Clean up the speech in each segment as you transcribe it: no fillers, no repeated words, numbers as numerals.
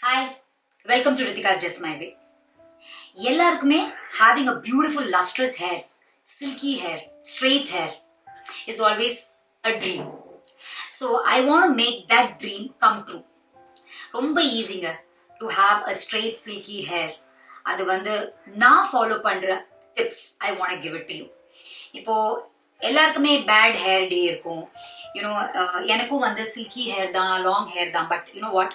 Hi, welcome to Ritika's Just My Way. எல்லாருக்குமே having a beautiful lustrous hair, silky hair, straight hair is always a dream. So I want to make that dream come true. ரொம்ப ஈஸிங்க to have a straight silky hair. அது வந்து நான் follow பண்ற tips I want to give it to you. இப்போ எல்லாருக்குமே bad hair டே இருக்கும். You know எனக்கும் வந்து சில்கி ஹேர் தான், லாங் ஹேர் தான். பட் யூனோ வாட்,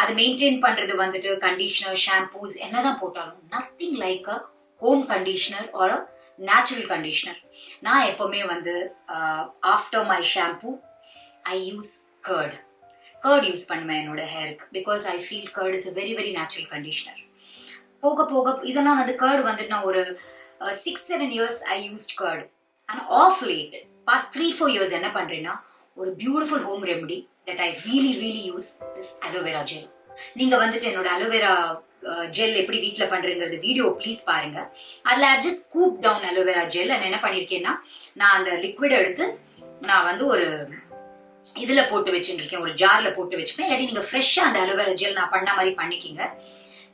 அதை மெயின்டைன் பண்ணுறது வந்துட்டு கண்டிஷ்னர், ஷாம்பூஸ் என்னதான் போட்டாலும் nothing like a home conditioner or a natural conditioner. நான் எப்போவுமே வந்து after my shampoo I use curd use பண்ணுவேன் என்னோட ஹேருக்கு. Because I feel curd is a very very natural conditioner. போக போக இதெல்லாம் வந்து கர்ட் வந்துட்டு நான் ஒரு 6-7 years I used curd. And of late past 3-4 years என்ன பண்ணுறேன்னா, ஒரு beautiful home remedy that I really use is aloe vera gel. நீங்க வந்துட்டு என்னோட அலோவேரா ஜெல் எப்படி வீட்டில் பண்றேங்கிறது வீடியோ ப்ளீஸ் பாருங்க. அதில் I just scoop down aloe vera gel. நான் என்ன பண்ணியிருக்கேன்னா, நான் அந்த லிக்விட் எடுத்து நான் வந்து ஒரு இதில் போட்டு வச்சுருக்கேன், ஒரு ஜாரில் போட்டு வச்சுப்பேன். இல்லாட்டி நீங்கள் ஃப்ரெஷ்ஷாக அந்த அலோவேரா ஜெல் நான் பண்ண மாதிரி பண்ணிக்கிங்க.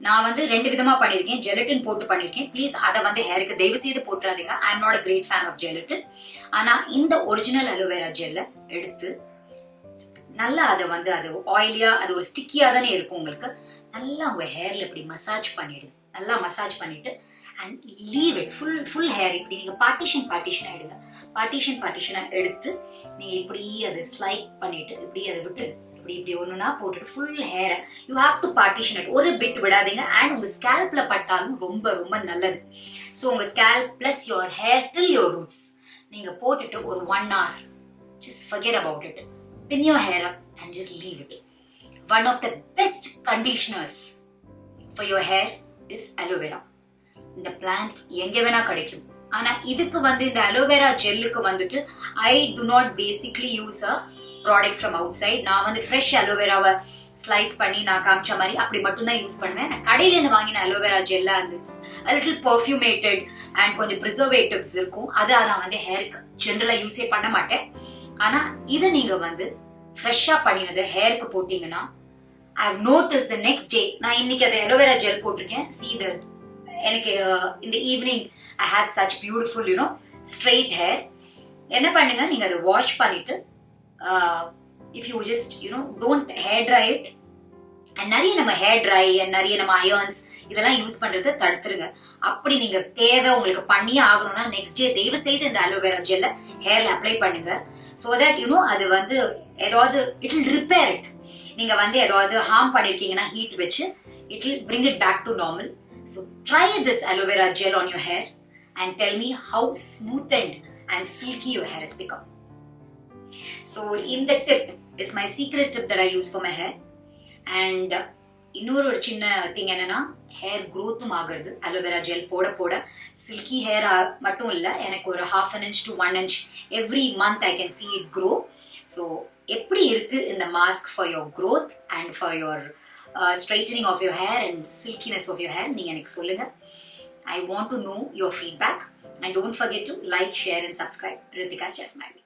நான் வந்து 2 விதமாக பண்ணியிருக்கேன். ஜெலட்டின் போட்டு பண்ணியிருக்கேன். ப்ளீஸ் அதை வந்து ஹேருக்கு தயவு செய்து போட்டுறாதீங்க. I am not a great fan of gelatin. ஆனால் இந்த ஒரிஜினல் அலோவேரா ஜெல்லை எடுத்து நல்லா அதை வந்து அது ஆயிலியா, அது ஒரு ஸ்டிக்கியா தானே இருக்கும் உங்களுக்கு. நல்லா உங்க ஹேர்ல இப்படி மசாஜ் பண்ணிடுங்க. நல்லா மசாஜ் பண்ணிட்டு and leave it full hair இப்படி நீங்க பார்ட்டிஷனா எடுங்க. பார்ட்டிஷனா எடுத்து நீங்க இப்படி அதை ஸ்லைட் பண்ணிட்டு இப்படி அதை விட்டு இப்படி ஒண்ணுனா போட்டுட்டு ஃபுல் ஹேரை you have to partition it. ஒரு பிட் விடாதீங்க. அண்ட் உங்க ஸ்கேல்ப்ல பட்டாலும் ரொம்ப ரொம்ப நல்லது. ஸோ உங்க scalp plus your hair till your roots நீங்க போட்டுட்டு ஒரு 1 hour just forget about it. Pin your hair up and just leave it. One of the best conditioners for your hair is aloe vera. இந்த plant எங்க வேணா கிடைக்கும். ஆனா இதுக்கு வந்து இந்த அலோவேரா ஜெல்லுக்கு வந்துட்டு I do not basically use a product from outside. நான் வந்து ஃப்ரெஷ் அலோவேராவை ஸ்லைஸ் பண்ணி நான் காமிச்ச மாதிரி அப்படி மட்டும் தான் யூஸ் பண்ணுவேன். நான் கடையில இருந்து வாங்கின அலோவேரா ஜெல்லா அந்த a little perfumated and கொஞ்சம் preservatives இருக்கும். அதை நான் வந்து ஹேருக்கு ஜென்ரலா யூஸே பண்ண மாட்டேன். ஆனா இதை நீங்க வந்து ஃப்ரெஷ்ஷா பண்ணினது ஹேருக்கு போட்டீங்கன்னா I have notice the next day. நான் இன்னைக்கு அதை அலோவேரா ஜெல் போட்டிருக்கேன். see the எனக்கு இந்த evening I had such beautiful straight hair. என்ன பண்ணுங்க, நீங்க அதை வாஷ் பண்ணிட்டு if you just don't hair dry it. And நிறைய நம்ம ஹேர் ட்ரை அண்ட் நிறைய நம்ம அயர்ன்ஸ் இதெல்லாம் யூஸ் பண்றதை தடுத்துருங்க. அப்படி நீங்க தேவை உங்களுக்கு பண்ணியே ஆகணும்னா நெக்ஸ்ட் டே தயவு செய்து இந்த அலோவேரா ஜெல்லை ஹேர்ல அப்ளை பண்ணுங்க. So that அது வந்து ஏதாவது it will repair it. நீங்க வந்து ஏதாவது ஹார்ம் பண்ணிருக்கீங்கன்னா ஹீட் வச்சு it will bring it back to normal. So try this aloe vera gel on your hair and tell me how smoothened and silky your hair has become. So in the tip is my secret tip that I use for my hair. And இன்னொரு ஒரு சின்ன thing என்னன்னா, hair க்ரோத்தும் ஆகுறது aloe vera gel போட போட. Silky hair மட்டும் இல்லை, எனக்கு ஒரு 1/2 inch to 1 inch every month I can see it grow. So எப்படி இருக்கு இந்த mask for your growth and for your straightening of your hair and silkiness of your hair நீங்கள் எனக்கு சொல்லுங்க. I want to know your feedback. And don't forget to like, share and subscribe. Ritika's just my way.